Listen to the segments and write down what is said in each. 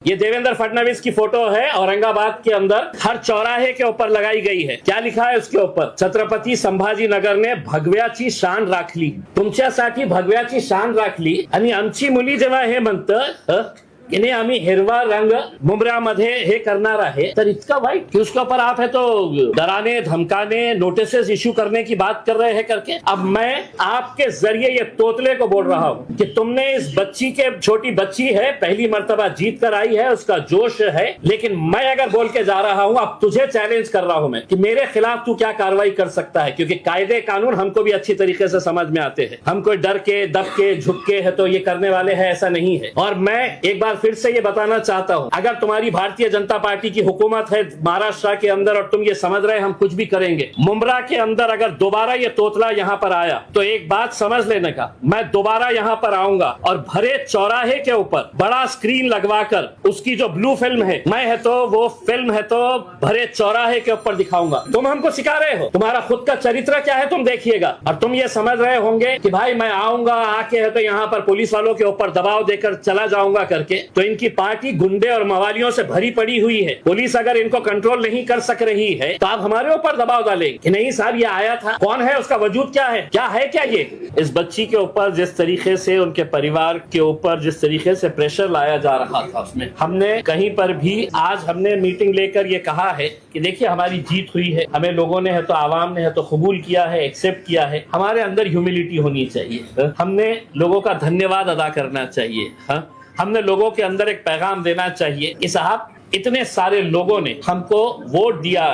ये देवेंद्र फडणवीस की फोटो है। औरंगाबाद के अंदर हर चौराहे के ऊपर लगाई गई है। क्या लिखा है उसके ऊपर? छत्रपती संभाजीनगर ने भगव्याची शान राखली। तुमच्यासाठी भगव्याची शान राखली आणि आमची मुली जेव्हा हे म्हणतं की नहीं आम्ही हिरवा रंग मुंब्र्यामध्ये हे करणार आहे, तर इतका वाइट कि उसके ऊपर आप है तो डराने धमकाने नोटिसेस इश्यू करने की बात कर रहे हैं करके। अब मैं आपके जरिए ये तोतले को बोल रहा हूँ कि तुमने इस बच्ची के, छोटी बच्ची है, पहली मर्तबा जीत कर आई है, उसका जोश है, लेकिन मैं अगर बोल के जा रहा हूँ, अब तुझे चैलेंज कर रहा हूँ मैं कि मेरे खिलाफ तू क्या कार्रवाई कर सकता है, क्योंकि कायदे कानून हमको भी अच्छी तरीके से समझ में आते हैं। हम कोई डर के दब के झुक के है तो ये करने वाले हैं, ऐसा नहीं है। और मैं एक बार फिर से ये बताना चाहता हूं, अगर तुम्हारी भारतीय जनता पार्टी की हुकूमत है महाराष्ट्र के अंदर और तुम ये समझ रहे हम कुछ भी करेंगे, मुंब्रा के अंदर अगर दोबारा ये तोतला यहां पर आया तो एक बात समझ लेने का, मैं दोबारा यहां पर आऊंगा और भरे चौराहे के ऊपर बड़ा स्क्रीन लगवाकर उसकी जो ब्लू फिल्म है, मैं है तो वो फिल्म है तो भरे चौराहे के ऊपर दिखाऊंगा। तुम हमको सिखा रहे हो, तुम्हारा खुद का चरित्र क्या है तुम देखिएगा। और तुम ये समझ रहे होंगे कि भाई मैं आऊंगा, आके है तो यहाँ पर पुलिस वालों के ऊपर दबाव देकर चला जाऊंगा करके, तो इनकी पार्टी गुंडे और मवालियों से भरी पड़ी हुई है। पुलिस अगर इनको कंट्रोल नहीं कर सक रही है तो आप हमारे ऊपर दबाव डालेंगे कि नहीं साहब ये आया था, कौन है, उसका वजूद क्या है, क्या ये। इस बच्ची के ऊपर जिस तरीके से, उनके परिवार के ऊपर जिस तरीके से प्रेशर लाया जा रहा था, उसमें हमने कहीं पर भी आज हमने मीटिंग लेकर ये कहा है कि देखिए हमारी जीत हुई है, हमें लोगों ने है तो आवाम ने है तो कबूल किया है, एक्सेप्ट किया है। हमारे अंदर ह्यूमिलिटी होनी चाहिए, हमने लोगों का धन्यवाद अदा करना चाहिए। हमने लोगों के अंदर एक पैगाम देना चाहिए कि साहब इतने सारे लोगों ने हमको वोट दिया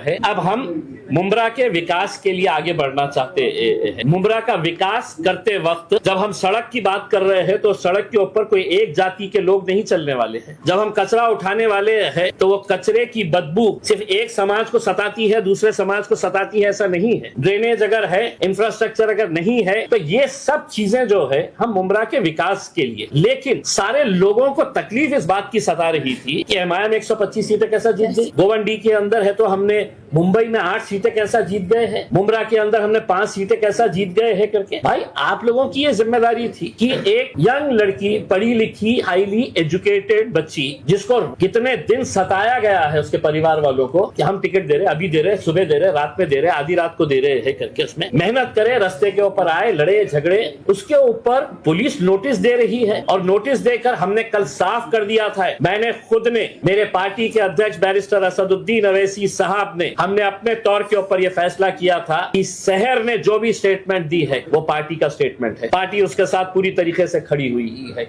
है, अब हम मुंब्रा के विकास के लिए आगे बढ़ना चाहते हैं। मुंब्रा का विकास करते वक्त जब हम सड़क की बात कर रहे हैं तो सड़क के ऊपर कोई एक जाति के लोग नहीं चलने वाले हैं। जब हम कचरा उठाने वाले हैं तो वो कचरे की बदबू सिर्फ एक समाज को सताती है, दूसरे समाज को सताती है, ऐसा नहीं है। ड्रेनेज अगर है, इंफ्रास्ट्रक्चर अगर नहीं है, तो ये सब चीजें जो है हम मुंब्रा के विकास के लिए, लेकिन सारे लोगों को तकलीफ इस बात की सता रही थी कि एमआईएम 125 सीटें कैसा जीत गई, गोवंडी के अंदर है तो हमने मुंबई में 8 सीटें कैसा जीत गए हैं, मुंब्रा के अंदर हमने 5 सीटें कैसा जीत गए हैं करके। भाई आप लोगों की ये जिम्मेदारी थी कि एक यंग लड़की, पढ़ी लिखी, हाईली एजुकेटेड बच्ची, जिसको कितने दिन सताया गया है उसके परिवार वालों को कि हम टिकट दे रहे, अभी दे रहे, सुबह दे रहे, रात में दे रहे, आधी रात को दे रहे हैं करके, उसमें मेहनत करे, रास्ते के ऊपर आए, लड़े झगड़े, उसके ऊपर पुलिस नोटिस दे रही है। और नोटिस देकर हमने कल साफ कर दिया था, मैंने खुद ने, मेरे पार्टी के अध्यक्ष बैरिस्टर असदुद्दीन अवैसी साहब ने, हमने अपने तौर के ऊपर यह फैसला किया था कि शहर ने जो भी स्टेटमेंट दी है वो पार्टी का स्टेटमेंट है, पार्टी उसके साथ पूरी तरीके से खड़ी हुई है।